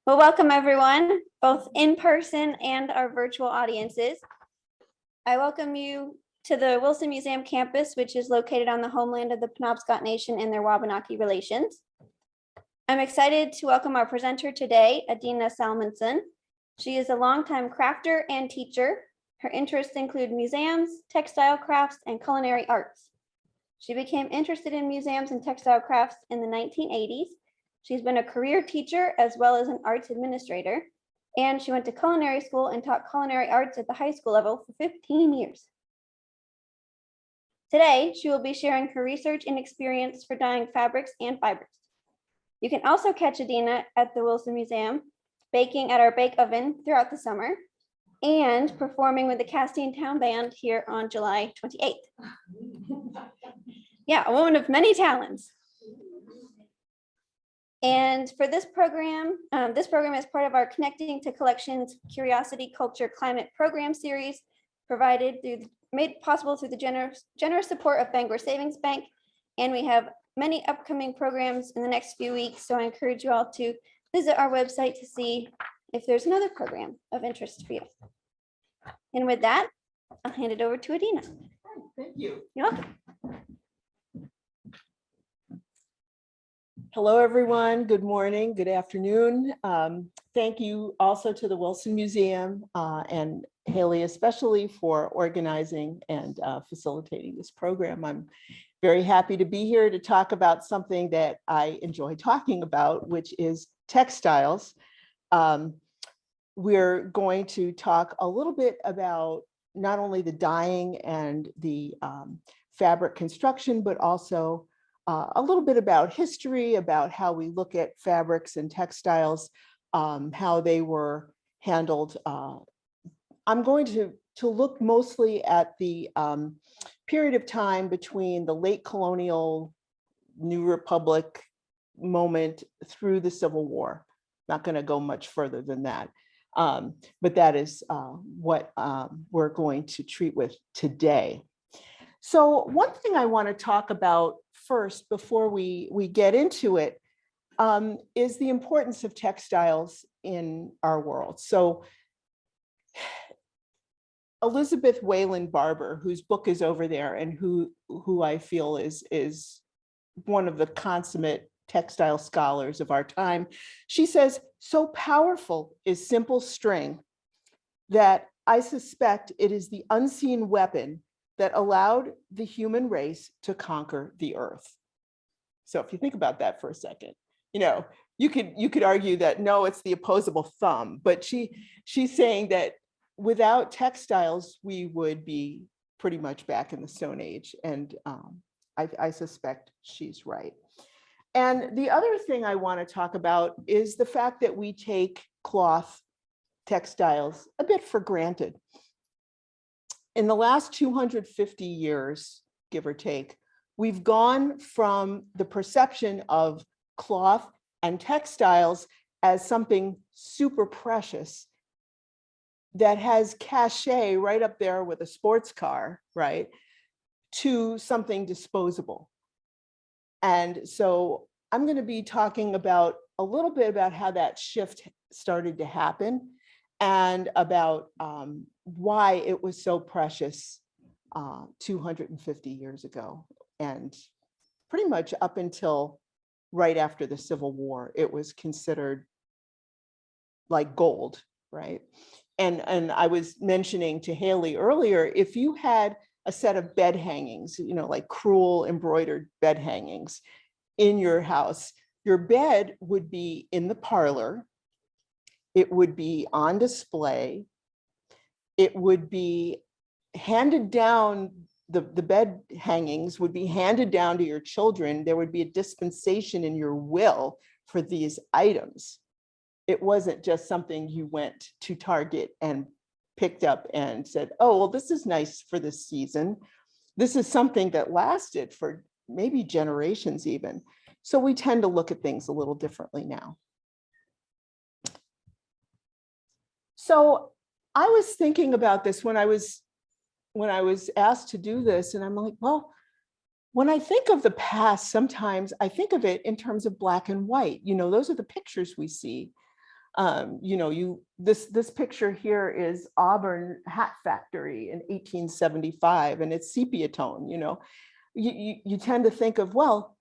Well, welcome everyone, both in person and our virtual audiences. I welcome you to the Wilson Museum campus, which is located on the homeland of the Penobscot Nation and their Wabanaki relations. I'm excited to welcome our presenter today, Adina Salmansohn. She is a longtime crafter and teacher. Her interests include museums, textile crafts, and culinary arts. She became interested in museums and textile crafts in the 1980s. She's been a career teacher as well as an arts administrator, and she went to culinary school and taught culinary arts at the high school level for 15 years. Today, she will be sharing her research and experience for dyeing fabrics and fibers. You can also catch Adina at the Wilson Museum, baking at our bake oven throughout the summer, and performing with the Castine Town Band here on July 28th. Yeah, a woman of many talents. And for this program is part of our Connecting to Collections Curiosity Culture Climate Program series, made possible through the generous support of Bangor Savings Bank. And we have many upcoming programs in the next few weeks. So I encourage you all to visit our website to see if there's another program of interest for you. And with that, I'll hand it over to Adina. Thank you. You're welcome. Hello, everyone. Good morning, good afternoon. Thank you also to the Wilson Museum and Haley especially for organizing and facilitating this program. I'm very happy to be here to talk about something that I enjoy talking about, which is textiles. We're going to talk a little bit about not only the dyeing and the fabric construction, but also a little bit about history, about how we look at fabrics and textiles, how they were handled. I'm going to look mostly at the period of time between the late colonial New Republic moment through the Civil War. Not going to go much further than that. But that is what we're going to treat with today. So one thing I want to talk about first before we get into it is the importance of textiles in our world. So Elizabeth Wayland Barber, whose book is over there and who I feel is one of the consummate textile scholars of our time, she says, "So powerful is simple string that I suspect it is the unseen weapon that allowed the human race to conquer the earth." So if you think about that for a second, you could argue that no, it's the opposable thumb, but she's saying that without textiles, we would be pretty much back in the Stone Age. And I suspect she's right. And the other thing I want to talk about is the fact that we take cloth textiles a bit for granted. In the last 250 years, give or take, we've gone from the perception of cloth and textiles as something super precious that has cachet right up there with a sports car, right, to something disposable. And so I'm going to be talking about a little bit about how that shift started to happen and about why it was so precious 250 years ago. And pretty much up until right after the Civil War, it was considered like gold, right? And I was mentioning to Haley earlier, if you had a set of bed hangings, like crewel embroidered bed hangings in your house, your bed would be in the parlor. It would be on display. It would be handed down, the bed hangings would be handed down to your children. There would be a dispensation in your will for these items. It wasn't just something you went to Target and picked up and said, oh, well, this is nice for this season. This is something that lasted for maybe generations even. So we tend to look at things a little differently now. So I was thinking about this when I was asked to do this, and I'm like, well, when I think of the past, sometimes I think of it in terms of black and white. Those are the pictures we see. You know, this picture here is Auburn Hat Factory in 1875, and it's sepia tone. You know, you tend to think of, well,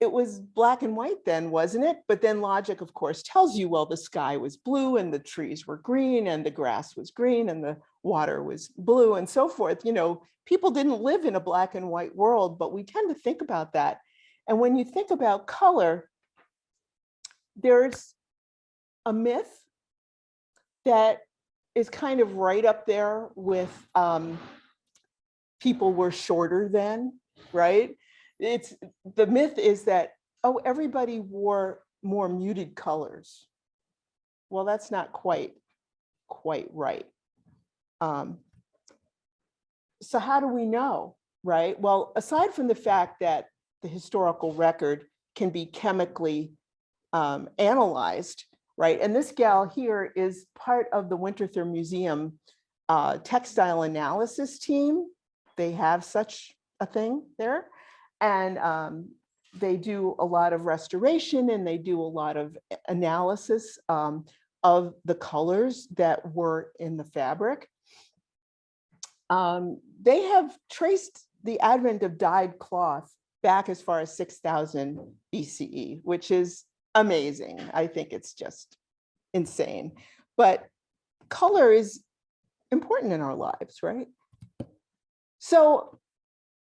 it was black and white then, wasn't it? But then logic, of course, tells you, well, the sky was blue and the trees were green and the grass was green and the water was blue and so forth. You know, people didn't live in a black and white world, but we tend to think about that. And when you think about color, there's a myth that is kind of right up there with people were shorter then, right? The myth is that, oh, everybody wore more muted colors. Well, that's not quite right. So how do we know, right? Well, aside from the fact that the historical record can be chemically analyzed, right? And this gal here is part of the Winterthur Museum textile analysis team. They have such a thing there. And they do a lot of restoration and they do a lot of analysis of the colors that were in the fabric. They have traced the advent of dyed cloth back as far as 6000 BCE, which is amazing. I think it's just insane. But color is important in our lives, right? So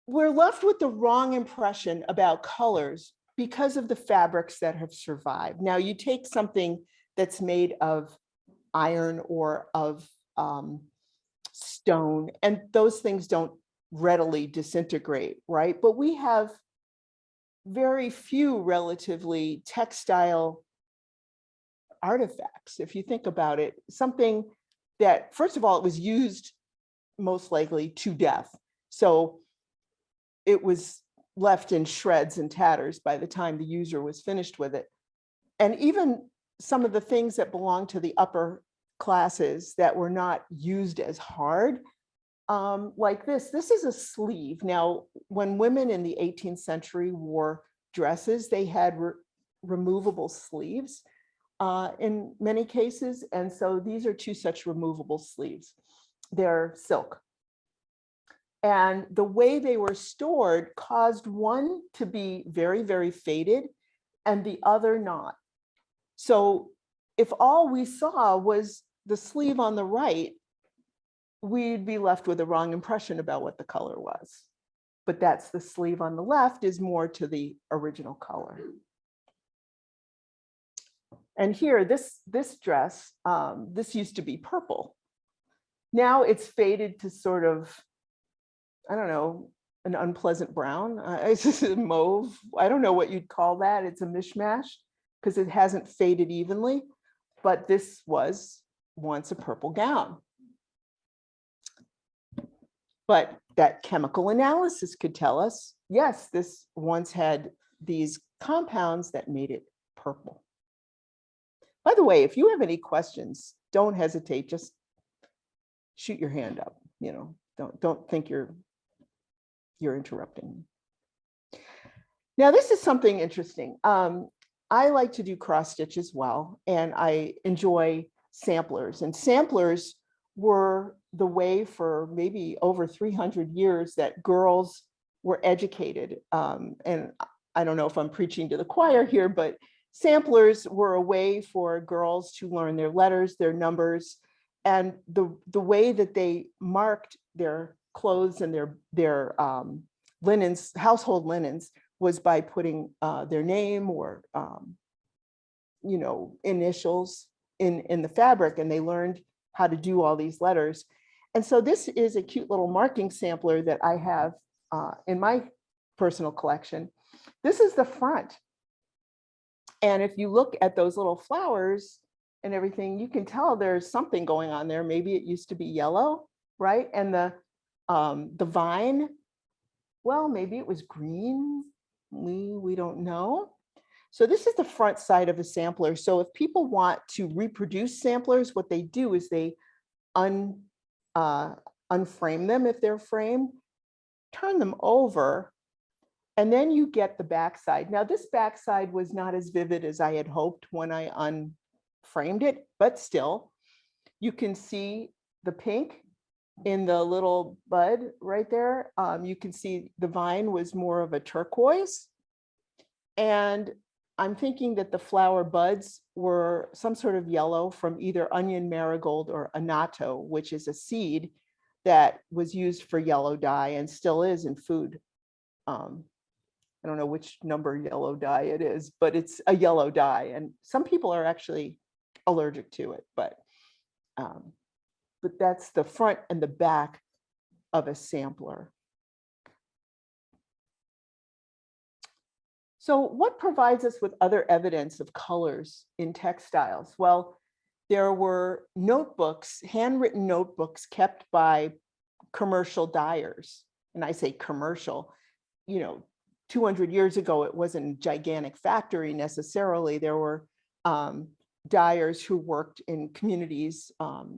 we're left with the wrong impression about colors because of the fabrics that have survived. Now, you take something that's made of iron or of stone, and those things don't readily disintegrate, right? But we have very few relatively textile artifacts. If you think about it, something that, first of all, it was used most likely to death. So it was left in shreds and tatters by the time the user was finished with it. And even some of the things that belong to the upper classes that were not used as hard, like this is a sleeve. Now, when women in the 18th century wore dresses, they had removable sleeves in many cases. And so these are two such removable sleeves. They're silk. And the way they were stored caused one to be very, very faded and the other not. So if all we saw was the sleeve on the right, we'd be left with a wrong impression about what the color was. But that's the sleeve on the left is more to the original color. And here, this dress, this used to be purple. Now it's faded to sort of, I don't know, an unpleasant brown. It's just a mauve. I don't know what you'd call that. It's a mishmash because it hasn't faded evenly, but this was once a purple gown. But that chemical analysis could tell us, yes, this once had these compounds that made it purple. By the way, if you have any questions, don't hesitate, just shoot your hand up, you know, don't think you're interrupting. Now, this is something interesting. I like to do cross stitch as well, and I enjoy samplers. And samplers were the way for maybe over 300 years that girls were educated. And I don't know if I'm preaching to the choir here, but samplers were a way for girls to learn their letters, their numbers, and the way that they marked their clothes and their linens, household linens, was by putting their name or you know, initials in the fabric, and they learned how to do all these letters. And so this is a cute little marking sampler that I have in my personal collection. This is the front. And if you look at those little flowers and everything, you can tell there's something going on there. Maybe it used to be yellow, right? And the vine, well, maybe it was green. We don't know. So this is the front side of a sampler. So if people want to reproduce samplers, what they do is they unframe them if they're framed, turn them over, And then you get the backside. Now this backside was not as vivid as I had hoped when I unframed it, but still, you can see the pink in the little bud right there. You can see the vine was more of a turquoise. And I'm thinking that the flower buds were some sort of yellow from either onion marigold or annatto, which is a seed that was used for yellow dye and still is in food. I don't know which number yellow dye it is, but it's a yellow dye. And some people are actually allergic to it, but that's the front and the back of a sampler. So what provides us with other evidence of colors in textiles? Well, there were notebooks, handwritten notebooks kept by commercial dyers. And I say commercial, 200 years ago, it wasn't a gigantic factory necessarily. There were dyers who worked in communities.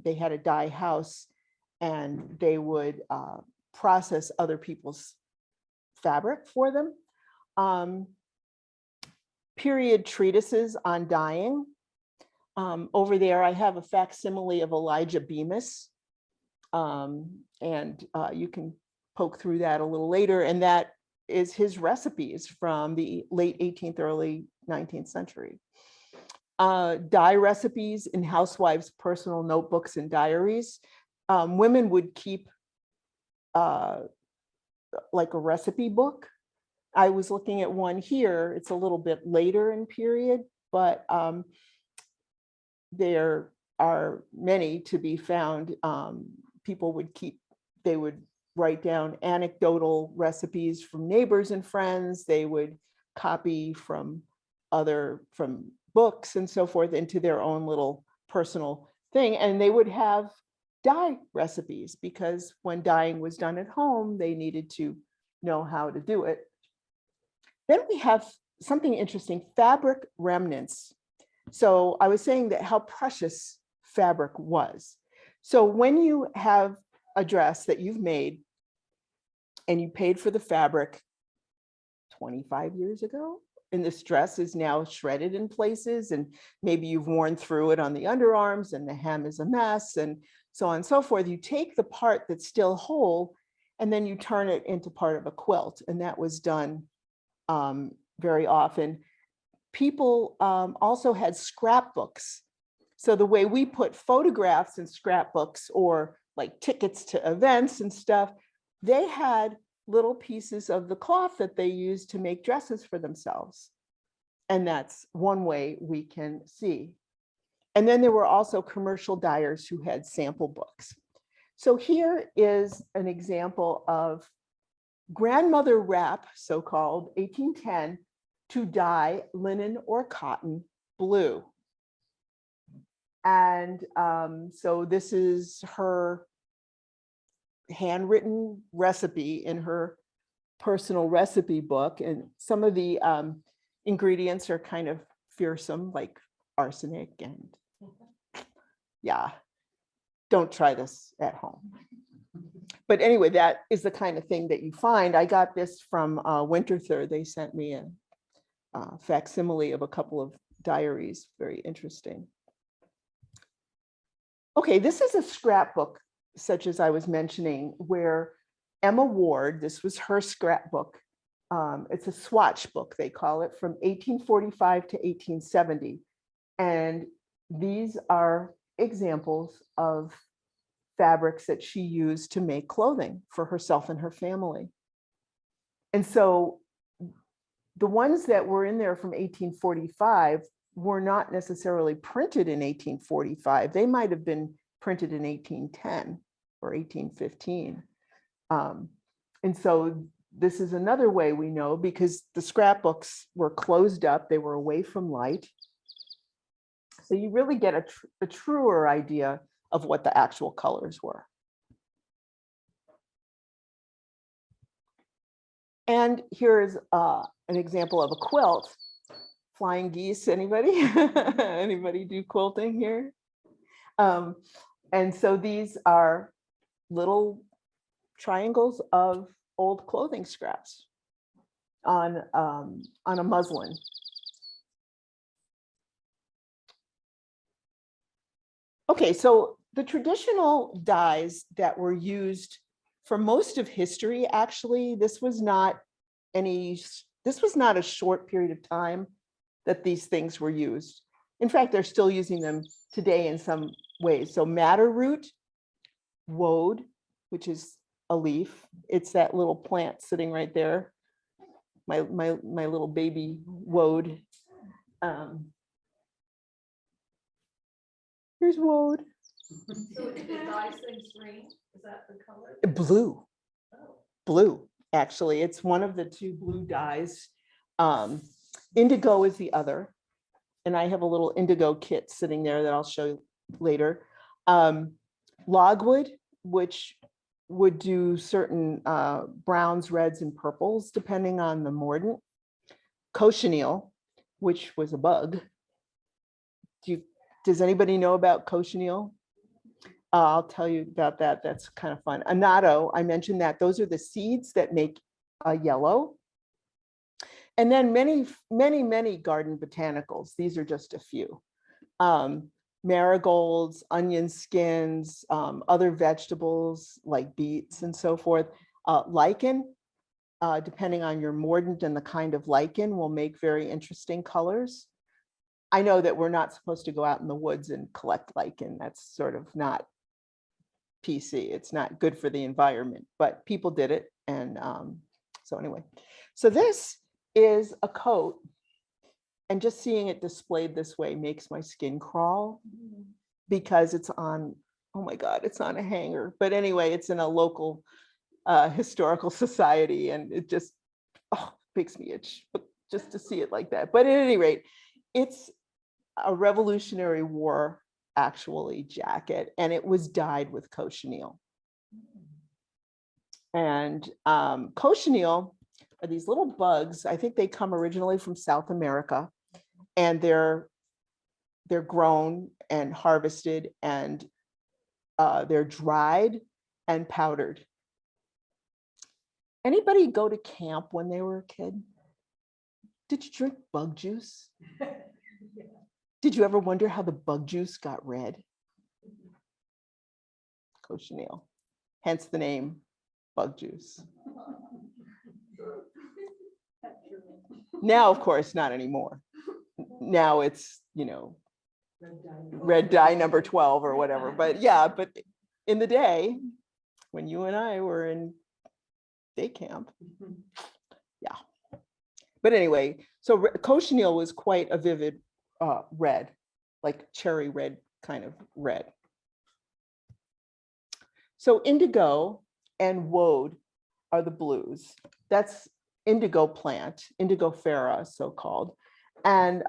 They had a dye house and they would process other people's fabric for them. Period treatises on dyeing. Over there, I have a facsimile of Elijah Bemis. And you can poke through that a little later. And that is his recipes from the late 18th, early 19th century. Dye recipes in housewives' personal notebooks and diaries. Women would keep like a recipe book. I was looking at one here. It's a little bit later in period, but there are many to be found. People would they would write down anecdotal recipes from neighbors and friends. They would copy from books and so forth into their own little personal thing. And they would have dye recipes because when dyeing was done at home, they needed to know how to do it. Then we have something interesting, fabric remnants. So I was saying that how precious fabric was. So when you have a dress that you've made and you paid for the fabric 25 years ago, and this dress is now shredded in places, and maybe you've worn through it on the underarms and the hem is a mess and so on and so forth, you take the part that's still whole and then you turn it into part of a quilt. And that was done very often. People also had scrapbooks. So the way we put photographs in scrapbooks or like tickets to events and stuff, they had little pieces of the cloth that they used to make dresses for themselves. And that's one way we can see. And then there were also commercial dyers who had sample books. So here is an example of grandmother Rappe, so-called 1810, to dye linen or cotton blue. And so this is her handwritten recipe in her personal recipe book. And some of the ingredients are kind of fearsome, like arsenic and yeah, don't try this at home. But anyway, that is the kind of thing that you find. I got this from Winterthur. They sent me a facsimile of a couple of diaries. Very interesting. Okay, this is a scrapbook, such as I was mentioning, where Emma Ward, this was her scrapbook. It's a swatch book, they call it, from 1845 to 1870. And these are examples of fabrics that she used to make clothing for herself and her family. And so the ones that were in there from 1845 were not necessarily printed in 1845. They might have been printed in 1810 or 1815. And so this is another way we know, because the scrapbooks were closed up, they were away from light. So you really get a truer idea of what the actual colors were. And here's an example of a quilt. Flying geese, anybody? Anybody do quilting here? And so these are little triangles of old clothing scraps. on a muslin. Okay, so the traditional dyes that were used for most of history, actually, this was not a short period of time that these things were used. In fact, they're still using them today in some ways. So madder root, woad, which is a leaf. It's that little plant sitting right there. My little baby woad. Here's woad. So the dye thing's green, is that the color? Blue. Oh. Blue, actually. It's one of the two blue dyes. Indigo is the other. And I have a little indigo kit sitting there that I'll show you later. Logwood, which would do certain browns, reds, and purples, depending on the mordant. Cochineal, which was a bug. Does anybody know about cochineal? I'll tell you about that. That's kind of fun. Annatto, I mentioned that. Those are the seeds that make yellow. And then many garden botanicals. These are just a few. Marigolds, onion skins, other vegetables like beets and so forth. Lichen, depending on your mordant and the kind of lichen, will make very interesting colors. I know that we're not supposed to go out in the woods and collect lichen. That's sort of not PC. It's not good for the environment, but people did it. And so anyway, so this is a coat, and just seeing it displayed this way makes my skin crawl because it's on, oh my God, it's on a hanger. But anyway, it's in a local historical society, and it just makes me itch just to see it like that. But at any rate, it's a Revolutionary War actually jacket, and it was dyed with cochineal. And cochineal are these little bugs. I think they come originally from South America, and they're grown and harvested, and they're dried and powdered. Anybody go to camp when they were a kid? Did you drink bug juice? Did you ever wonder how the bug juice got red? Cochineal, hence the name bug juice. Now, of course, not anymore. Now it's, red dye number 12 or whatever. But yeah, but in the day, when you and I were in day camp, yeah. But anyway, so cochineal was quite a vivid red, like cherry red kind of red. So indigo and woad are the blues. That's indigo plant, Indigofera, so-called. And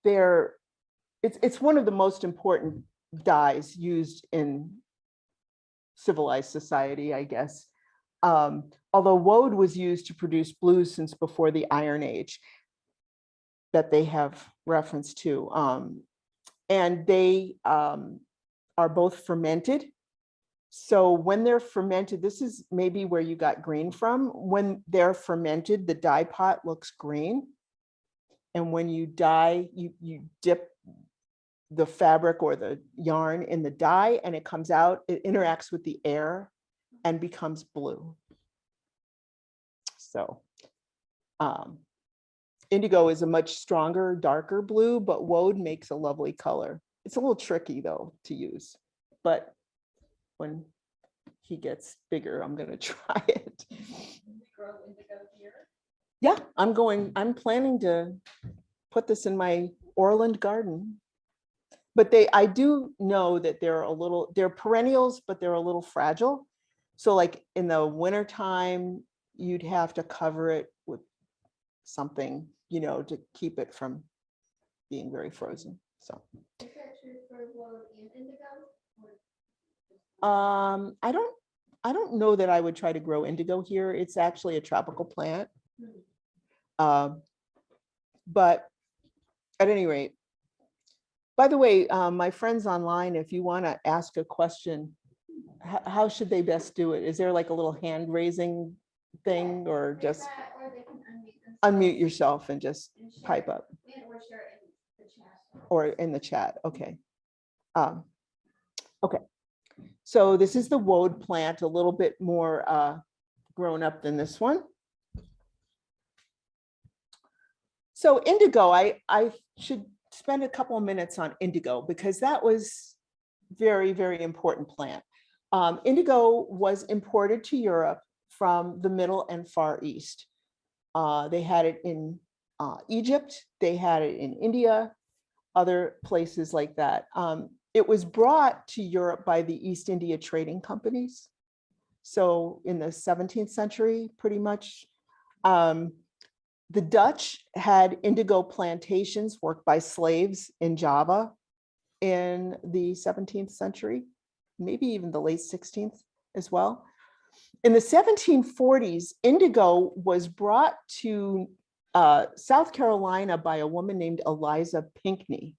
it's one of the most important dyes used in civilized society, I guess. Although woad was used to produce blues since before the Iron Age that they have reference to. And they are both fermented. So when they're fermented, this is maybe where you got green from. When they're fermented, the dye pot looks green. And when you dye, you dip the fabric or the yarn in the dye, and it comes out, it interacts with the air and becomes blue. So indigo is a much stronger, darker blue, but woad makes a lovely color. It's a little tricky though to use, but when he gets bigger, I'm gonna try it. Grow indigo here. Yeah, I'm planning to put this in my Orland garden. But I do know that they're perennials, but they're a little fragile. So like in the wintertime, you'd have to cover it with something, to keep it from being very frozen. So. Is that true for woad and indigo? I don't know that I would try to grow indigo here. It's actually a tropical plant. But at any rate, by the way, my friends online, if you want to ask a question, how should they best do it? Is there like a little hand raising thing, or Like just that, or they can unmute unmute yourself and just and share pipe it, up, or share it in the chat. or in the chat? Okay. Okay. So this is the woad plant, a little bit more grown up than this one. So indigo, I should spend a couple of minutes on indigo because that was very, very important plant. Indigo was imported to Europe from the Middle and Far East. They had it in Egypt, they had it in India, other places like that. It was brought to Europe by the East India trading companies. So in the 17th century, pretty much. The Dutch had indigo plantations worked by slaves in Java in the 17th century, maybe even the late 16th as well. In the 1740s, indigo was brought to South Carolina by a woman named Eliza Pinckney.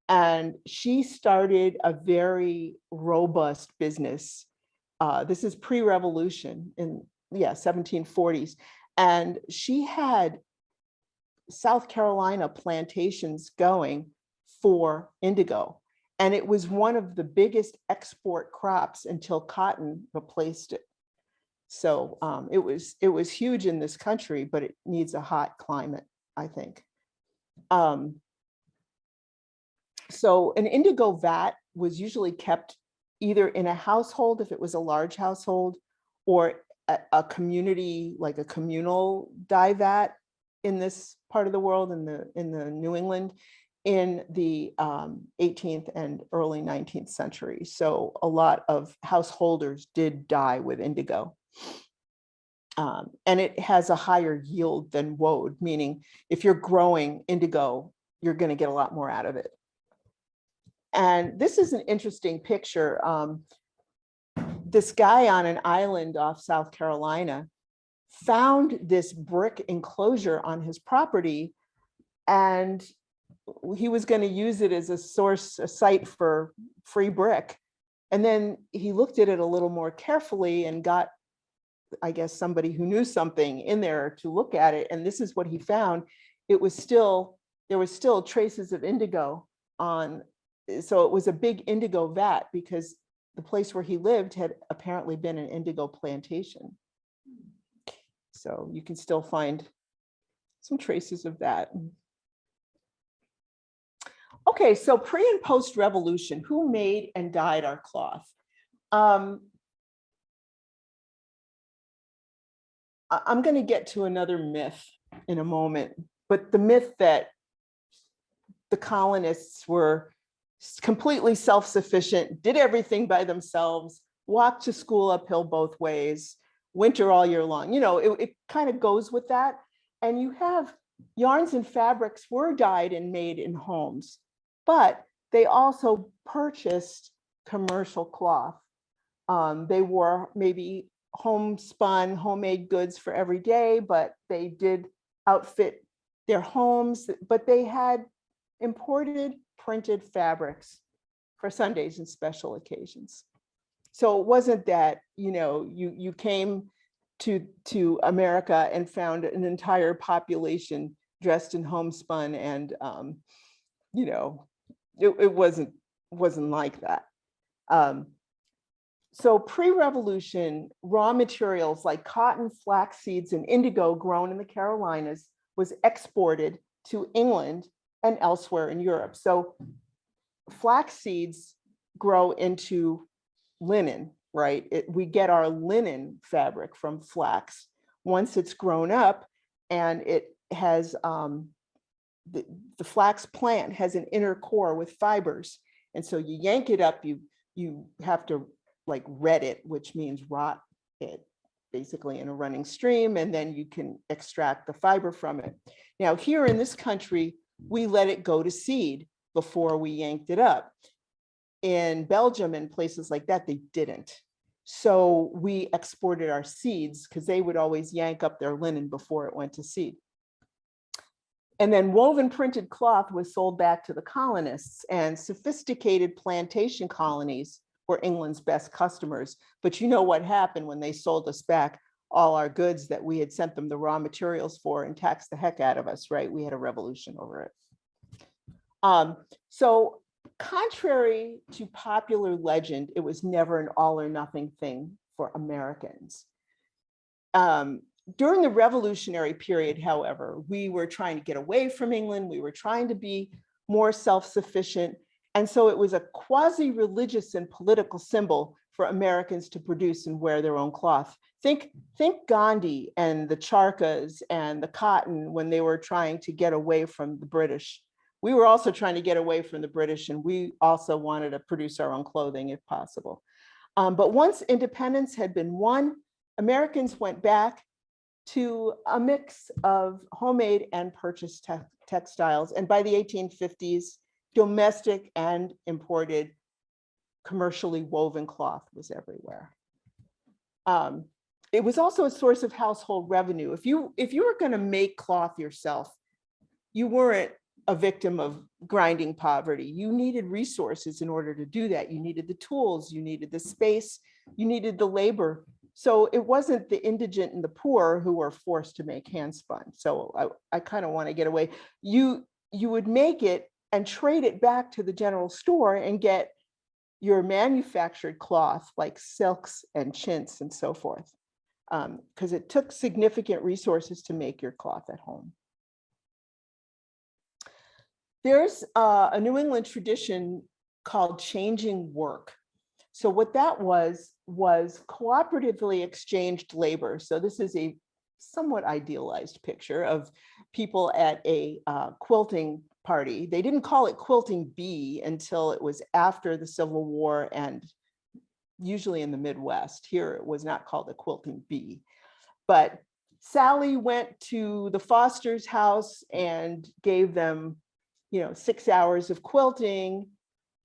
And she started a very robust business. This is pre-revolution in 1740s. And she had South Carolina plantations going for indigo. And it was one of the biggest export crops until cotton replaced it. So it was huge in this country, but it needs a hot climate, I think. So an indigo vat was usually kept either in a household, if it was a large household, or a community, like a communal dye vat in this part of the world, in the New England, in the 18th and early 19th century. So a lot of householders did dye with indigo. And it has a higher yield than woad, meaning if you're growing indigo, you're going to get a lot more out of it. And this is an interesting picture. This guy on an island off South Carolina found this brick enclosure on his property, and he was going to use it as a site for free brick. And then he looked at it a little more carefully and got, I guess, somebody who knew something in there to look at it. And this is what he found. There was still traces of indigo on. So it was a big indigo vat because the place where he lived had apparently been an indigo plantation. So you can still find some traces of that. Okay, so pre and post revolution, who made and dyed our cloth? I'm going to get to another myth in a moment, but the myth that the colonists were completely self-sufficient, did everything by themselves, walked to school uphill both ways, winter all year long. You know, it kind of goes with that. And you have yarns and fabrics were dyed and made in homes, but they also purchased commercial cloth. They wore maybe homespun, homemade goods for every day, but they did outfit their homes, but they had imported printed fabrics for Sundays and special occasions. So it wasn't that, you know, you came to America and found an entire population dressed in homespun, and you know, it wasn't like that. So pre-revolution, raw materials like cotton, flax seeds, and indigo grown in the Carolinas was exported to England and elsewhere in Europe. So flax seeds grow into linen, right? We get our linen fabric from flax. Once it's grown up, and it has, the flax plant has an inner core with fibers. And so you yank it up, you have to like ret it, which means rot it, basically in a running stream, and then you can extract the fiber from it. Now here in this country, we let it go to seed before we yanked it up. In Belgium and places like that, they didn't. So we exported our seeds because they would always yank up their linen before it went to seed. And then woven printed cloth was sold back to the colonists, and sophisticated plantation colonies were England's best customers. But you know what happened when they sold us back? all our goods that we had sent them the raw materials for and taxed the heck out of us, right? We had a revolution over it. So contrary to popular legend, it was never an all or nothing thing for Americans. During the revolutionary period, however, we were trying to get away from England. We were trying to be more self-sufficient. And so it was a quasi-religious and political symbol for Americans to produce and wear their own cloth. Think Gandhi and the charkas and the cotton when they were trying to get away from the British. We were also trying to get away from the British, and we also wanted to produce our own clothing if possible. But once independence had been won, Americans went back to a mix of homemade and purchased textiles. And by the 1850s, domestic and imported commercially woven cloth was everywhere. It was also a source of household revenue. If you were going to make cloth yourself, you weren't a victim of grinding poverty. You needed resources in order to do that. You needed the tools, you needed the space, you needed the labor. So it wasn't the indigent and the poor who were forced to make hand spun. So I kind of want to get away. You would make it and trade it back to the general store and get your manufactured cloth like silks and chintz and so forth, because it took significant resources to make your cloth at home. There's a New England tradition called changing work. So what that was cooperatively exchanged labor. So this is a somewhat idealized picture of people at a quilting party. They didn't call it quilting bee until it was after the Civil War, and usually in the Midwest. Here it was not called a quilting bee. But Sally went to the Foster's house and gave them 6 hours of quilting.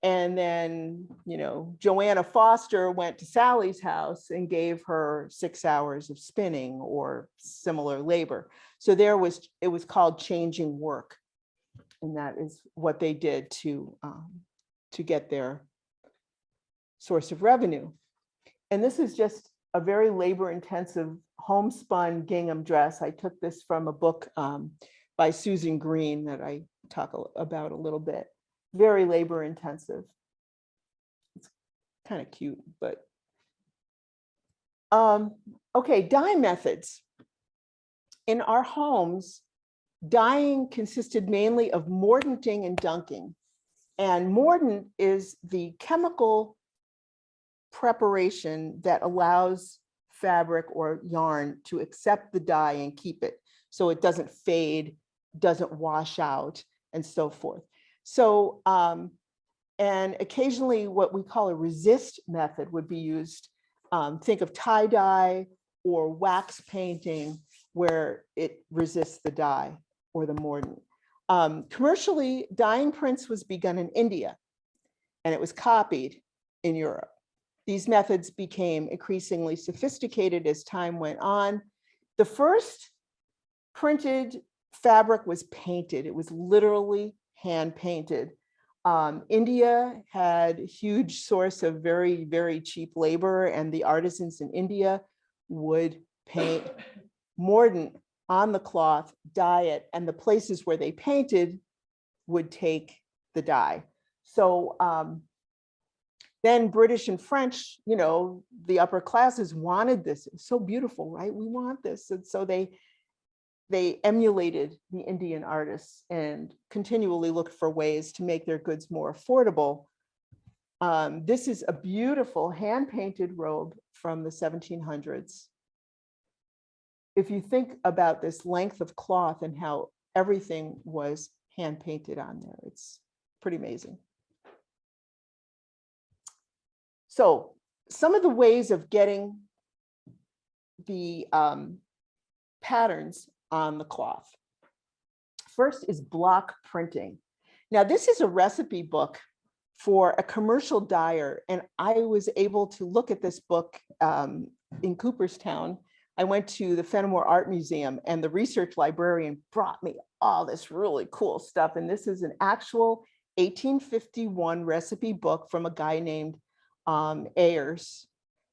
And then, Joanna Foster went to Sally's house and gave her 6 hours of spinning or similar labor. So it was called changing work. And that is what they did to get their source of revenue. And this is just a very labor-intensive homespun gingham dress. I took this from a book by Susan Green that I talk about a little bit. Very labor intensive. It's kind of cute, but okay, dye methods. In our homes, dyeing consisted mainly of mordanting and dunking. And mordant is the chemical preparation that allows fabric or yarn to accept the dye and keep it so it doesn't fade, doesn't wash out, and so forth. So, and occasionally what we call a resist method would be used. Think of tie-dye or wax painting where it resists the dye or the mordant. Commercially, dyeing prints was begun in India, and it was copied in Europe. These methods became increasingly sophisticated as time went on. The first printed fabric was painted. It was literally hand painted. India had a huge source of very, very cheap labor, and the artisans in India would paint mordant on the cloth, dye it, and the places where they painted would take the dye. So then British and French, the upper classes wanted this. It's so beautiful, right? We want this. And so they emulated the Indian artists and continually looked for ways to make their goods more affordable. This is a beautiful hand-painted robe from the 1700s. If you think about this length of cloth and how everything was hand-painted on there, it's pretty amazing. So some of the ways of getting the patterns on the cloth. First is block printing. Now, this is a recipe book for a commercial dyer, and I was able to look at this book in Cooperstown. I went to the Fenimore Art Museum, and the research librarian brought me all this really cool stuff. And this is an actual 1851 recipe book from a guy named Ayers.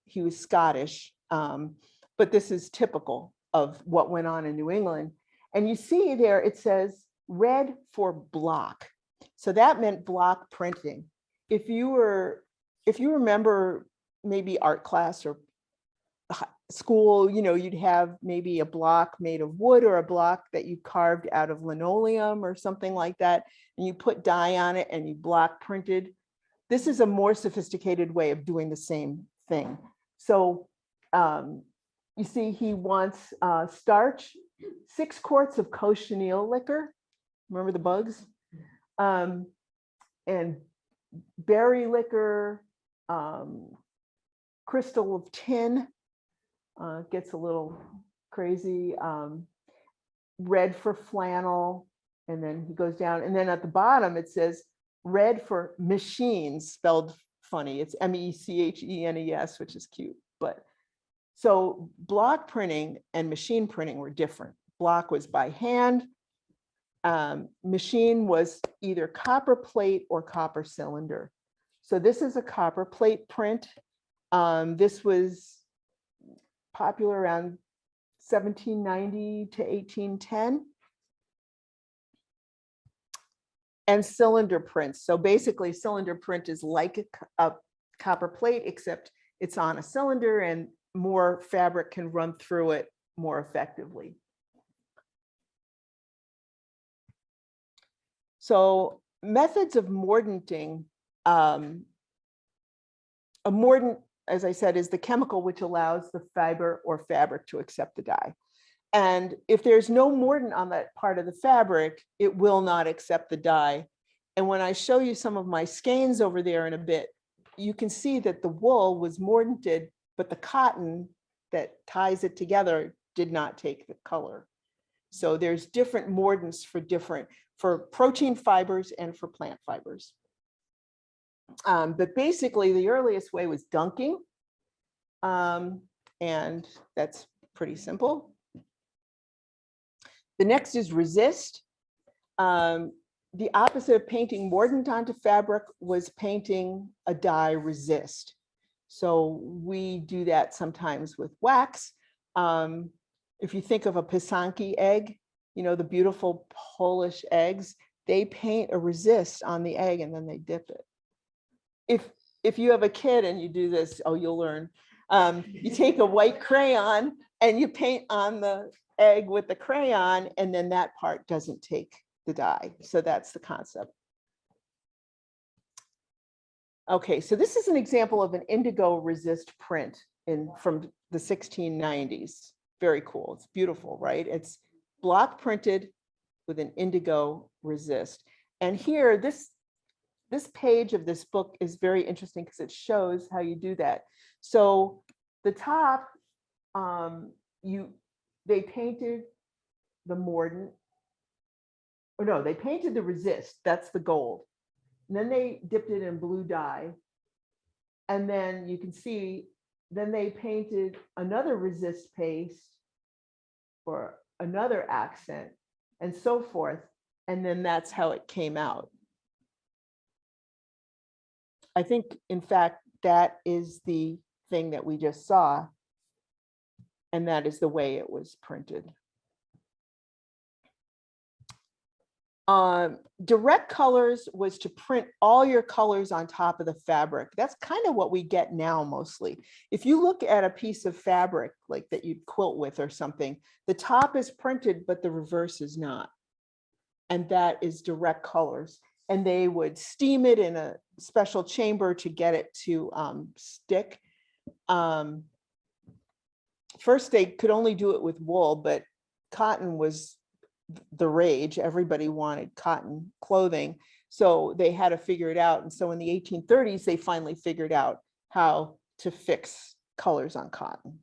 He was Scottish. but this is typical of what went on in New England. And you see there, it says red for block. So that meant block printing. If you remember maybe art class or school, you'd have maybe a block made of wood or a block that you carved out of linoleum or something like that, and you put dye on it and you block printed. This is a more sophisticated way of doing the same thing. So you see he wants starch, 6 quarts of cochineal liquor. Remember the bugs? And berry liquor, crystal of tin, gets a little crazy, red for flannel, and then he goes down, and then at the bottom it says red for machines, spelled funny. It's MECHENES, which is cute. But so block printing and machine printing were different. Block was by hand. Machine was either copper plate or copper cylinder. So this is a copper plate print. This was popular around 1790 to 1810. And cylinder prints. So basically cylinder print is like a copper plate, except it's on a cylinder and more fabric can run through it more effectively. So methods of mordanting, a mordant, as I said, is the chemical which allows the fiber or fabric to accept the dye. And if there's no mordant on that part of the fabric, it will not accept the dye. And when I show you some of my skeins over there in a bit, you can see that the wool was mordanted, but the cotton that ties it together did not take the color. So there's different mordants for protein fibers and for plant fibers. But basically the earliest way was dunking. And that's pretty simple. The next is resist. The opposite of painting mordant onto fabric was painting a dye resist. So we do that sometimes with wax. If you think of a pisanki egg, the beautiful Polish eggs, they paint a resist on the egg and then they dip it. If you have a kid and you do this, oh, you'll learn. You take a white crayon and you paint on the egg with the crayon, and then that part doesn't take the dye. So that's the concept. Okay, so this is an example of an indigo resist print from the 1690s. Very cool. It's beautiful, right? It's block printed with an indigo resist. And here, this page of this book is very interesting because it shows how you do that. So the top, they painted the mordant, or no, they painted the resist, that's the gold. And then they dipped it in blue dye. And then you can see, then they painted another resist paste for another accent and so forth. And then that's how it came out. I think, in fact, that is the thing that we just saw. And that is the way it was printed. Direct colors was to print all your colors on top of the fabric. That's kind of what we get now mostly. If you look at a piece of fabric like that you'd quilt with or something, the top is printed, but the reverse is not. And that is direct colors. And they would steam it in a special chamber to get it to stick. First, they could only do it with wool, but cotton was the rage. Everybody wanted cotton clothing. So they had to figure it out. And so in the 1830s, they finally figured out how to fix colors on cotton.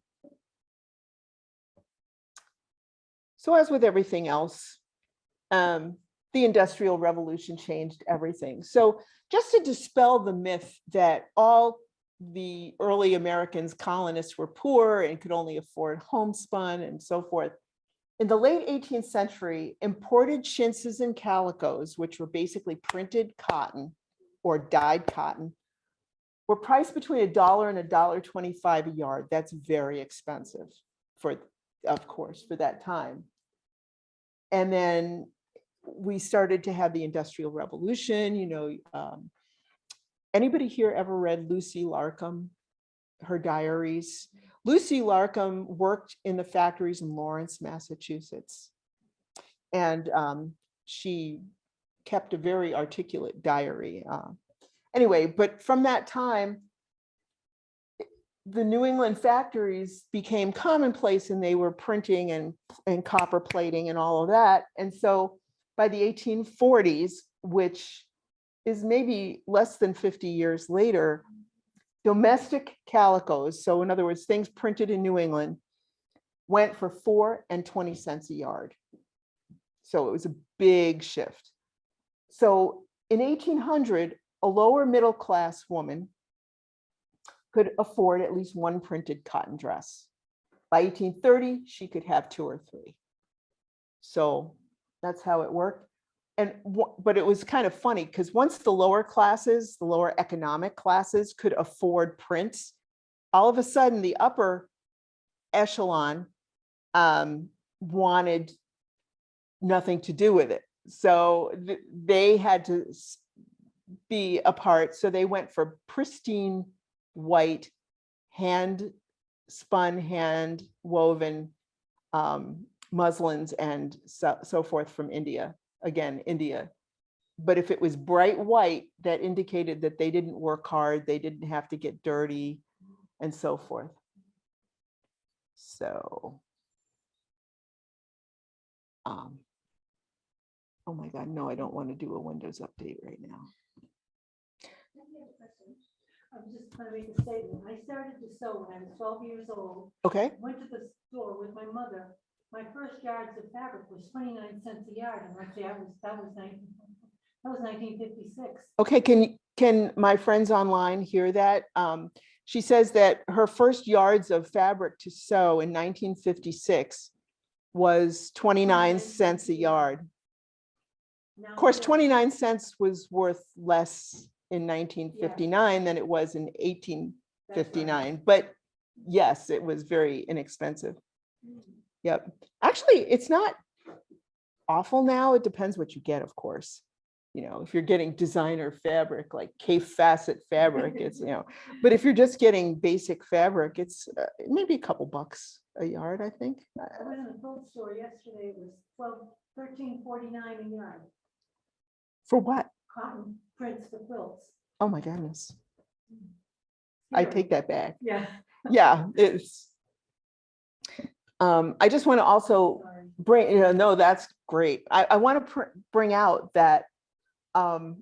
So as with everything else, the Industrial Revolution changed everything. So just to dispel the myth that all the early Americans, colonists, were poor and could only afford homespun and so forth, in the late 18th century, imported chintzes and calicos, which were basically printed cotton or dyed cotton, were priced between $1 and $1.25 a yard. That's very expensive. of course, for that time. And then we started to have the Industrial Revolution, anybody here ever read Lucy Larcom, her diaries? Lucy Larcom worked in the factories in Lawrence, Massachusetts. And she kept a very articulate diary. Anyway, but from that time, the New England factories became commonplace, and they were printing and copper plating and all of that. And so by the 1840s, which is maybe less than 50 years later, domestic calicos, so in other words, things printed in New England, went for 4 and 20 cents a yard. So it was a big shift. So in 1800, a lower middle class woman could afford at least one printed cotton dress. By 1830, she could have 2 or 3. So that's how it worked. But it was kind of funny because once the lower classes, the lower economic classes could afford prints, all of a sudden the upper echelon wanted nothing to do with it. So they had to be apart. So they went for pristine white, hand spun, hand woven muslins and so forth from India. Again, India. But if it was bright white, that indicated that they didn't work hard, they didn't have to get dirty, and so forth. So, oh my God, no, I don't want to do a Windows update right now. I was just going to make a statement. I started to sew when I was 12 years old. Okay. Went to the store with my mother. My first yards of fabric was 29 cents a yard, and actually that was 1956. Okay, can my friends online hear that? She says that her first yards of fabric to sew in 1956 was 29 cents a yard. Of course, 29 cents was worth less in 1959 than it was in 1859, but yes, it was very inexpensive. Yep. Actually, it's not awful now. It depends what you get, of course. If you're getting designer fabric, like K-facet fabric, it's, but if you're just getting basic fabric, it's maybe a couple bucks a yard, I think. I was in a quilt store yesterday. It was $13.49 a yard. For what? Cotton prints for quilts. Oh my goodness. I take that back. Yeah. Yeah, it's. I just want to also bring, no, that's great. I want to bring out that the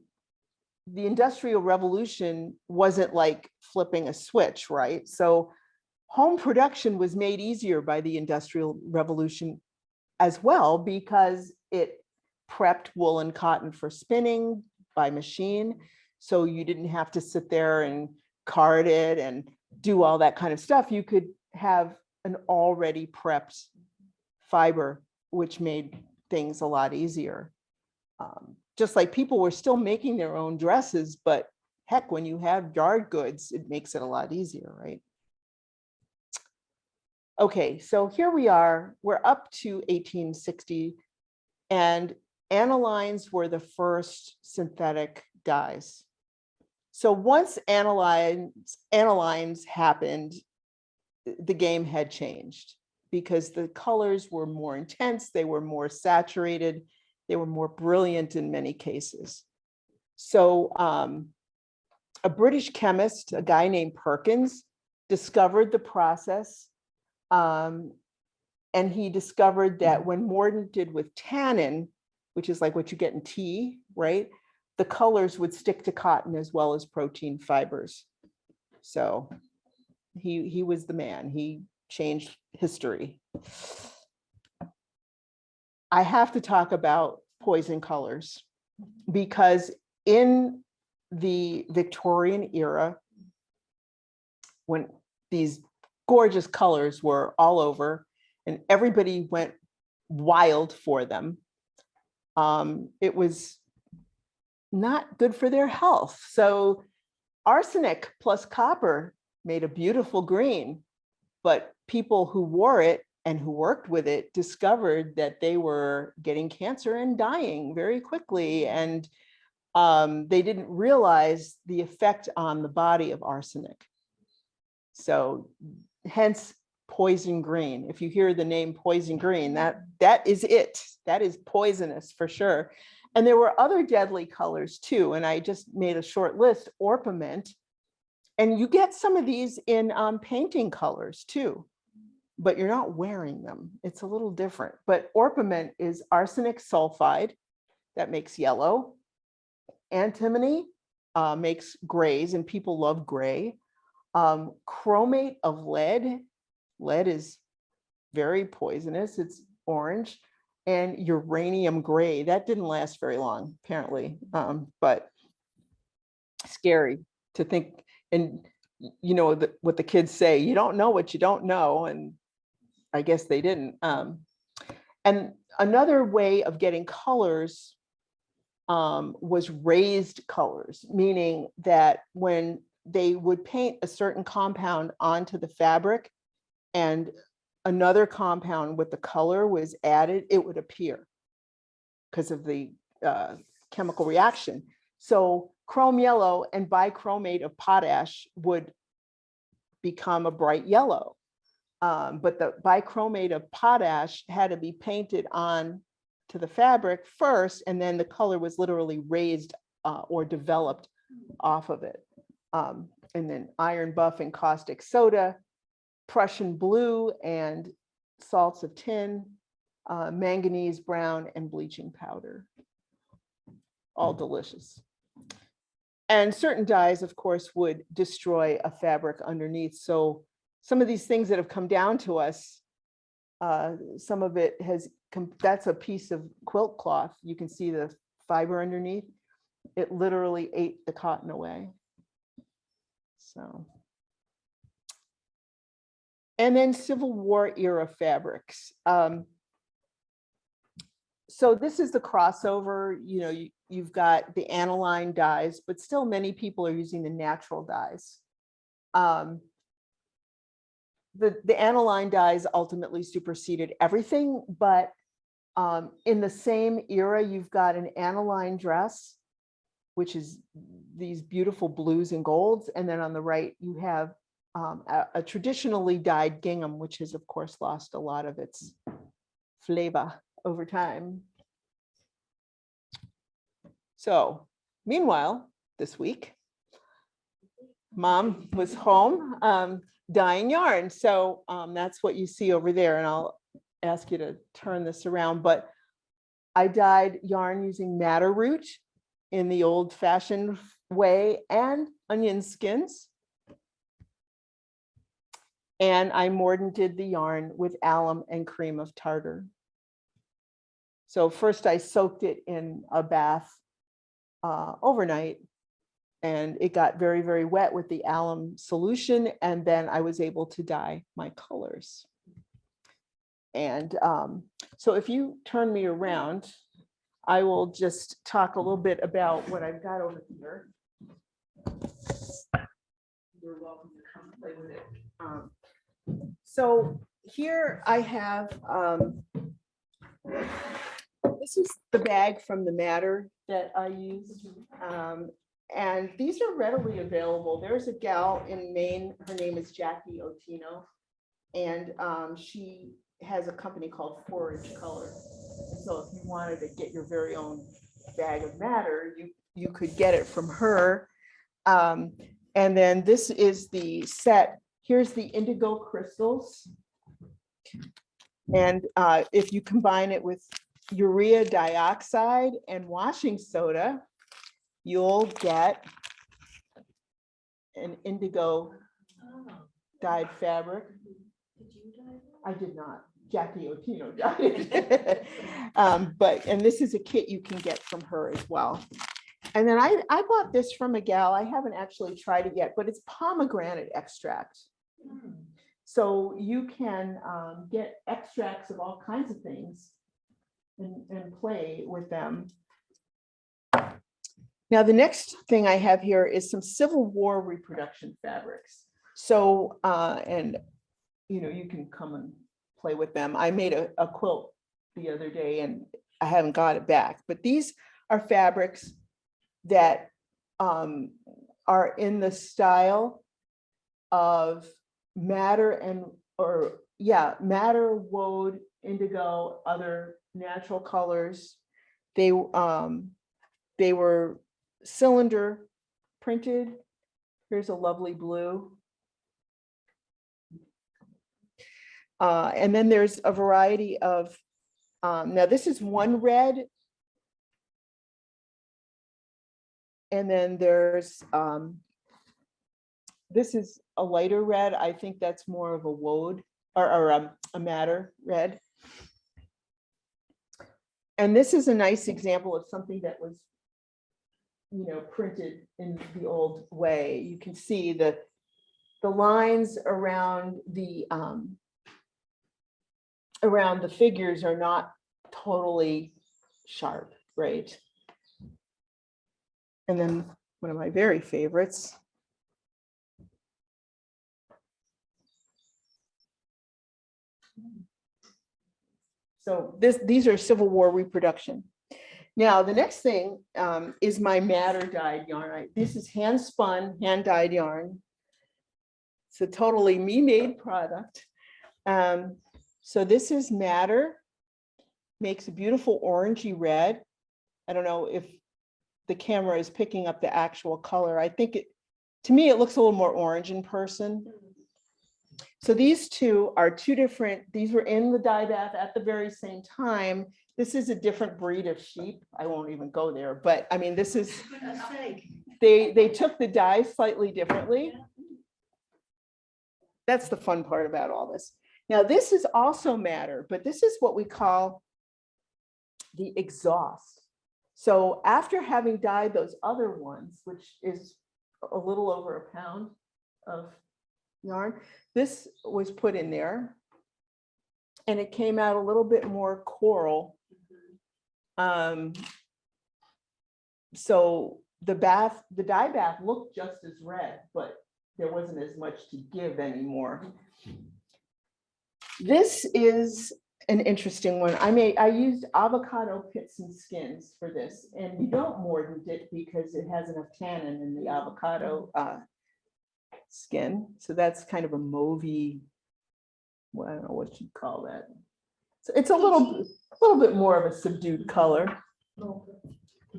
Industrial Revolution wasn't like flipping a switch, right? So home production was made easier by the Industrial Revolution as well, because it prepped wool and cotton for spinning by machine. So you didn't have to sit there and card it and do all that kind of stuff. You could have an already prepped fiber, which made things a lot easier. Just like people were still making their own dresses, but heck, when you have yard goods, it makes it a lot easier, right? Okay, so here we are, we're up to 1860, and anilines were the first synthetic dyes. So once anilines happened, the game had changed because the colors were more intense, they were more saturated, they were more brilliant in many cases. So a British chemist, a guy named Perkins, discovered the process. And he discovered that when mordant with tannin, which is like what you get in tea, right? The colors would stick to cotton as well as protein fibers. So he was the man. He changed history. I have to talk about poison colors because in the Victorian era, when these gorgeous colors were all over and everybody went wild for them, it was not good for their health. So arsenic plus copper made a beautiful green, but people who wore it and who worked with it discovered that they were getting cancer and dying very quickly. And they didn't realize the effect on the body of arsenic. So hence poison green. If you hear the name poison green, that is it. That is poisonous for sure. And there were other deadly colors too. And I just made a short list, orpiment. And you get some of these in painting colors too, but you're not wearing them. It's a little different. But orpiment is arsenic sulfide that makes yellow. Antimony makes grays, and people love gray. Chromate of lead. Lead is very poisonous. It's orange. And uranium gray. That didn't last very long, apparently, but scary to think. And you know what the kids say, you don't know what you don't know. And I guess they didn't. And another way of getting colors was raised colors, meaning that when they would paint a certain compound onto the fabric and another compound with the color was added, it would appear because of the chemical reaction. So chrome yellow and bichromate of potash would become a bright yellow. But the bichromate of potash had to be painted on to the fabric first, and then the color was literally raised or developed off of it. And then iron buff and caustic soda, Prussian blue and salts of tin, manganese brown, and bleaching powder. All delicious. And certain dyes, of course, would destroy a fabric underneath. So some of these things that have come down to us, some of it has, that's a piece of quilt cloth. You can see the fiber underneath. It literally ate the cotton away. So. And then Civil War era fabrics. So this is the crossover. You know, you've got the aniline dyes, but still many people are using the natural dyes. The aniline dyes ultimately superseded everything, but in the same era, you've got an aniline dress, which is these beautiful blues and golds. And then on the right, you have a traditionally dyed gingham, which has, of course, lost a lot of its flavor over time. So meanwhile, this week, Mom was home dyeing yarn. So that's what you see over there. And I'll ask you to turn this around. But I dyed yarn using madder root in the old fashioned way and onion skins. And I mordanted the yarn with alum and cream of tartar. So first I soaked it in a bath overnight, and it got very, very wet with the alum solution. And then I was able to dye my colors. And so if you turn me around, I will just talk a little bit about what I've got over here. You're welcome to come play with it. So here I have, this is the bag from the Matter that I use. And these are readily available. There's a gal in Maine, her name is Jackie Otino, and she has a company called Forage Color. So if you wanted to get your very own bag of Matter, you could get it from her. And then this is the set. Here's the indigo crystals. And if you combine it with urea dioxide and washing soda, you'll get an indigo dyed fabric. Did you dye that? I did not. Jackie Otino dyed it. And this is a kit you can get from her as well. And then I bought this from a gal. I haven't actually tried it yet, but it's pomegranate extract. So you can get extracts of all kinds of things and play with them. Now, the next thing I have here is some Civil War reproduction fabrics. So, and you know, you can come and play with them. I made a quilt the other day and I haven't got it back, but these are fabrics that are in the style of madder, woad, indigo, other natural colors. They were cylinder printed. Here's a lovely blue. And then there's a variety of, now this is one red. And then there's, this is a lighter red. I think that's more of a woad or a madder red. And this is a nice example of something that was, you know, printed in the old way. You can see the lines around the figures are not totally sharp, right? And then one of my very favorites. So these are Civil War reproduction. Now, the next thing is my madder dyed yarn. This is hand spun, hand dyed yarn. It's a totally me-made product. So this is madder, makes a beautiful orangey red. I don't know if the camera is picking up the actual color. I think to me, it looks a little more orange in person. So these two are two different, these were in the dye bath at the very same time. This is a different breed of sheep. I won't even go there, but I mean, this is, they took the dye slightly differently. That's the fun part about all this. Now, this is also madder, but this is what we call the exhaust. So after having dyed those other ones, which is a little over a pound of yarn, this was put in there and it came out a little bit more coral. So the dye bath looked just as red, but there wasn't as much to give anymore. This is an interesting one. I used avocado pits and skins for this, and you don't mordant it because it has enough tannin in the avocado skin. So that's kind of a mauvey, well, I don't know what you'd call that. So it's a little bit more of a subdued color.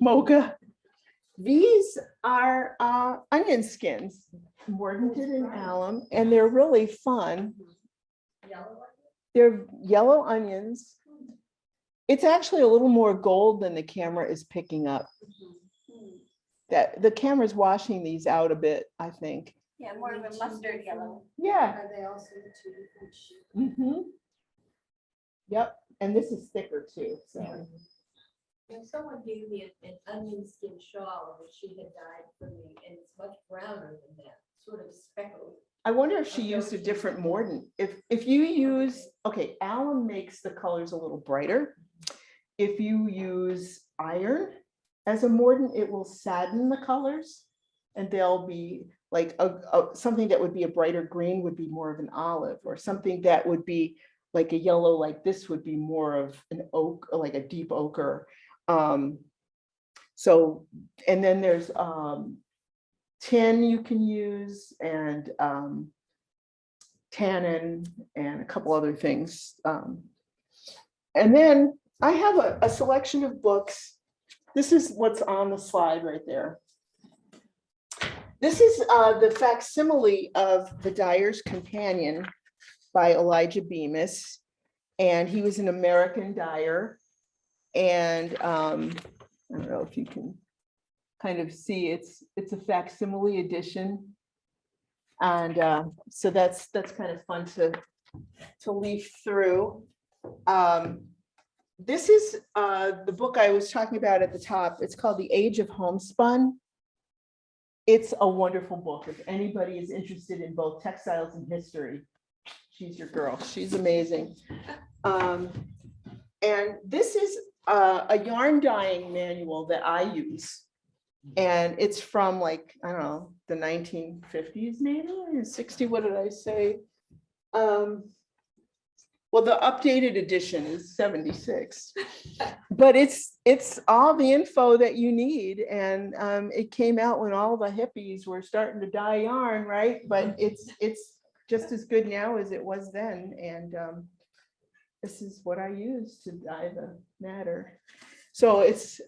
Mocha. These are onion skins, mordanted in alum, and they're really fun. They're yellow onions. It's actually a little more gold than the camera is picking up. That the camera's washing these out a bit, I think. Yeah, more of a mustard yellow. Yeah. Are they also two different shades? Yep, and this is thicker too, so. And someone gave me an onion skin shawl that she had dyed for me, and it's much browner than that, sort of speckled. I wonder if she used a different mordant. If you use, okay, alum makes the colors a little brighter. If you use iron as a mordant, it will sadden the colors, and they'll be like something that would be a brighter green would be more of an olive, or something that would be like a yellow like this would be more of an oak, like a deep ochre. So, and then there's tin you can use, and tannin, and a couple other things. And then I have a selection of books. This is what's on the slide right there. This is the facsimile of The Dyer's Companion by Elijah Bemis. And he was an American dyer. And I don't know if you can kind of see, it's a facsimile edition. And so that's kind of fun to leaf through. This is the book I was talking about at the top. It's called The Age of Homespun. It's a wonderful book. If anybody is interested in both textiles and history, she's your girl. She's amazing. And this is a yarn dyeing manual that I use. And it's from, like, I don't know, the 1950s, maybe 60. What did I say? Well, the updated edition is 76, but it's all the info that you need. And it came out when all the hippies were starting to dye yarn, right? But it's just as good now as it was then. And this is what I use to dye the matter. So it's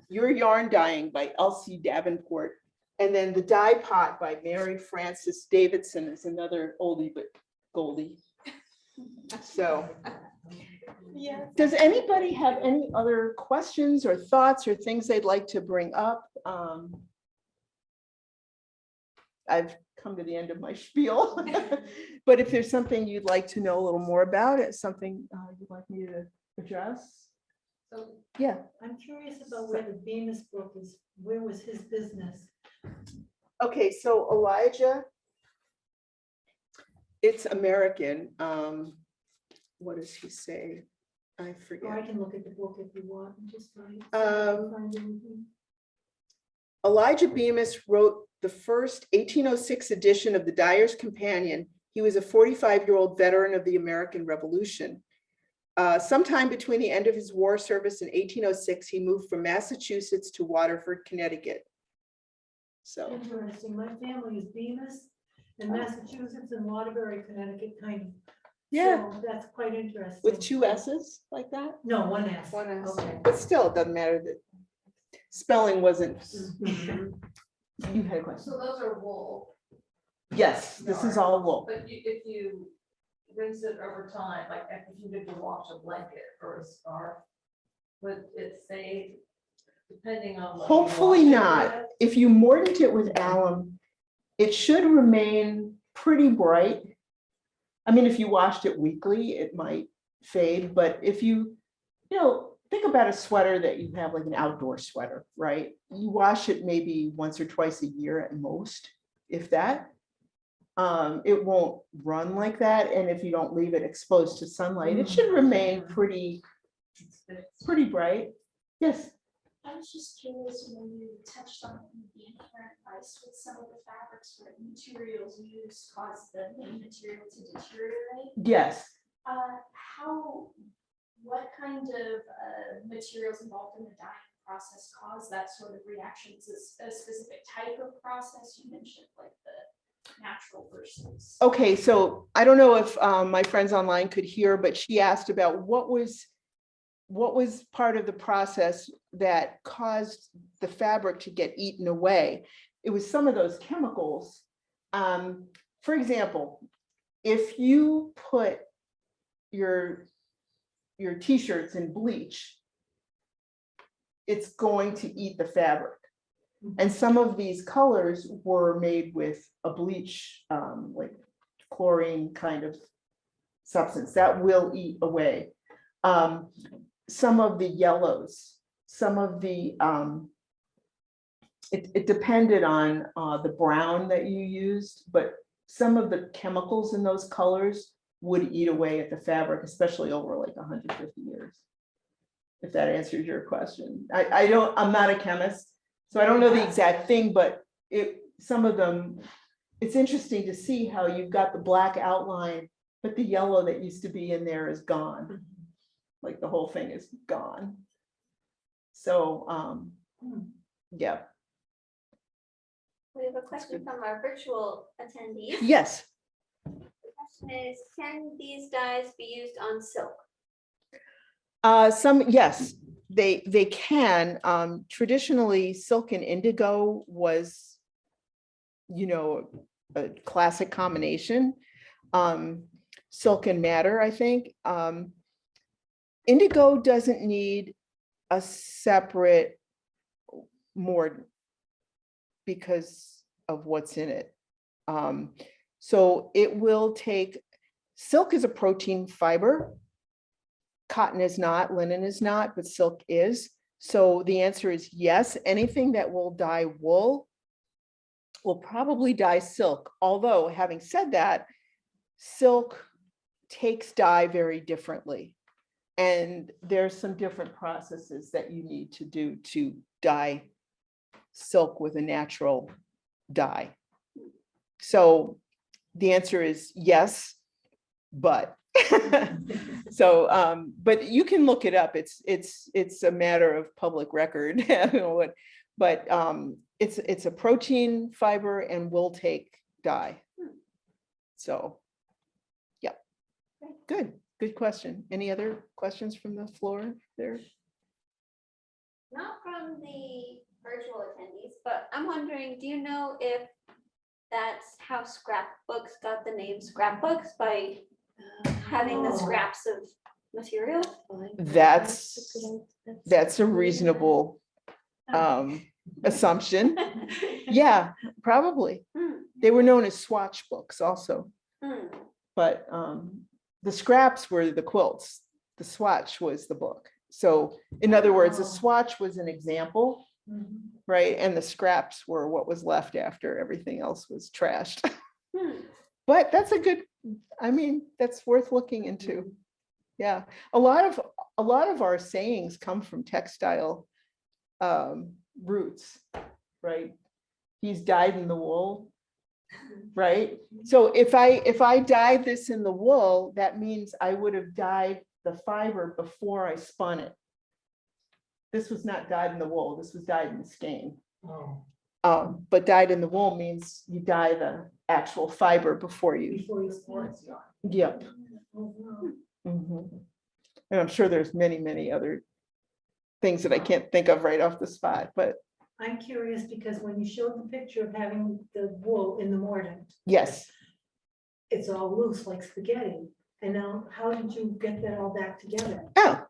Your Yarn Dyeing by Elsie Davenport. And then The Dye Pot by Mary Frances Davidson is another oldie but goldie. So, Yeah. does anybody have any other questions or thoughts or things they'd like to bring up? I've come to the end of my spiel, but if there's something you'd like to know a little more about, it's something you'd like me to address. So Yeah. I'm curious about where the Bemis book is. Where was his business? Okay, so Elijah, it's American. What does he say? I Or I forget. can look at the book if you want and just find anything. Elijah Bemis wrote the first 1806 edition of the Dyer's Companion. He was a 45-year-old veteran of the American Revolution. Sometime between the end of his war service in 1806, he moved from Massachusetts to Waterford, Connecticut. So, Interesting. My family is Bemis in Massachusetts and Waterbury, Connecticut, kind of. yeah, So that's quite interesting. with two S's like that? No, one S. One S. Okay. But still, it doesn't matter that spelling wasn't. Mhm. You had a question. so those are wool, Yes, this is all wool. but if you rinse it over time, like if you did to wash a blanket or a scarf, would it say, depending on what you Hopefully wash it not. with? If you mordant it with alum, it should remain pretty bright. I mean, if you washed it weekly, it might fade, but if you think about a sweater that you have, like an outdoor sweater, right? You wash it maybe once or twice a year at most, if that. It won't run like that. And if you don't leave it exposed to sunlight, it should remain pretty bright. Yes. I was just curious when you touched on the inherent vice with some of the fabrics where materials used cause the main material to deteriorate. Yes. What kind of materials involved in the dyeing process cause that sort of reaction? Is this a specific type of process? You mentioned like the natural versus. Okay, so I don't know if my friends online could hear, but she asked about what was part of the process that caused the fabric to get eaten away. It was some of those chemicals. For example, if you put your t-shirts in bleach, it's going to eat the fabric. And some of these colors were made with a bleach, like chlorine kind of substance that will eat away. Some of the yellows, some of the, it depended on the brown that you used, but some of the chemicals in those colors would eat away at the fabric, especially over like 150 years. If that answers your question. I'm not a chemist, so I don't know the exact thing, but some of them, it's interesting to see how you've got the black outline, but the yellow that used to be in there is gone. Like the whole thing is gone. So, yeah. We have a question from our virtual attendees. Yes. The question is, can these dyes be used on silk? Yes, they can. Traditionally, silk and indigo was, a classic combination. Silk and madder, I think. Indigo doesn't need a separate mordant because of what's in it. So it will take, silk is a protein fiber. Cotton is not, linen is not, but silk is. So the answer is yes. Anything that will dye wool will probably dye silk. Although, having said that, silk takes dye very differently. And there's some different processes that you need to do to dye silk with a natural dye. So the answer is yes. but so but you can look it up. It's a matter of public record. You know what, but it's a protein fiber and will take dye. So yeah, good question. Any other questions from the floor there? Not from the virtual attendees, but I'm wondering, do you know if that's how scrapbooks got the name scrapbooks, by having the scraps of material? That's a reasonable assumption. Yeah, probably. They were known as swatch books also, but the scraps were the quilts. The swatch was the book. So in other words, the swatch was an example, right? And the scraps were what was left after everything else was trashed. But that's a good, I mean, that's worth looking into. Yeah, a lot of our sayings come from textile roots, right? He's dyed in the wool, right? So if I dyed this in the wool, that means I would have dyed the fiber before I spun it. This was not dyed in the wool, this was dyed in the skein. But dyed in the wool means you dye the actual fiber before you. Yep. And I'm sure there's many other things that I can't think of right off the spot, but I'm curious because when you showed the picture of having the wool in the mordant, yes. it's all loose like spaghetti. And now, how did you get that all back together? Oh.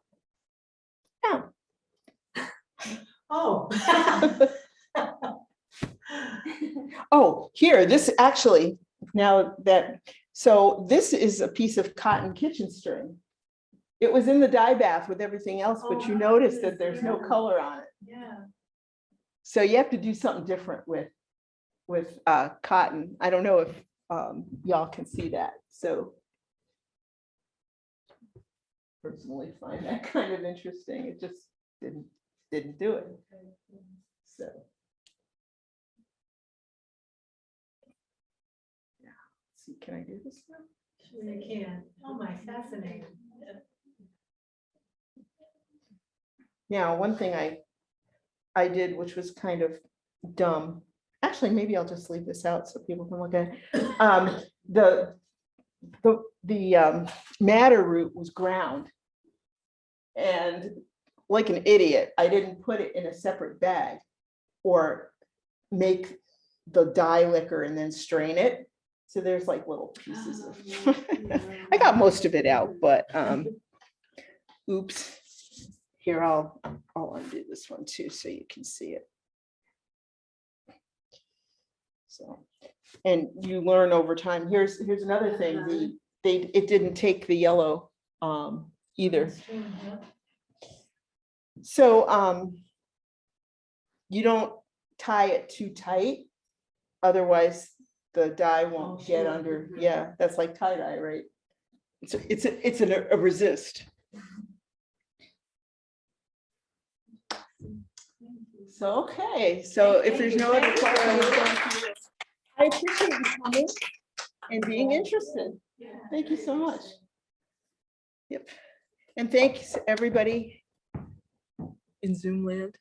Oh, here, this actually, now that, so this is a piece of cotton kitchen string. It was in the dye bath with everything else, but you notice that there's no color on it. Yeah. So you have to do something different with cotton. I don't know if y'all can see that. So personally find that kind of interesting. It just didn't do it. So yeah, let's see, can I do this now? Sure you can. Oh my, fascinating. Now, one thing I did, which was kind of dumb. Actually, maybe I'll just leave this out so people can look at it. The madder root was ground. And like an idiot, I didn't put it in a separate bag or make the dye liquor and then strain it. So there's like little pieces of, I got most of it out, but oops. Here, I'll undo this one too, so you can see it. So, and you learn over time. Here's another thing. It didn't take the yellow either. So you don't tie it too tight, otherwise the dye won't get under. Yeah, that's like tie dye, right? It's a resist. So, okay, so if there's no other questions, I appreciate you coming and being interested. Thank you so much. Yep. And thanks everybody in Zoom land.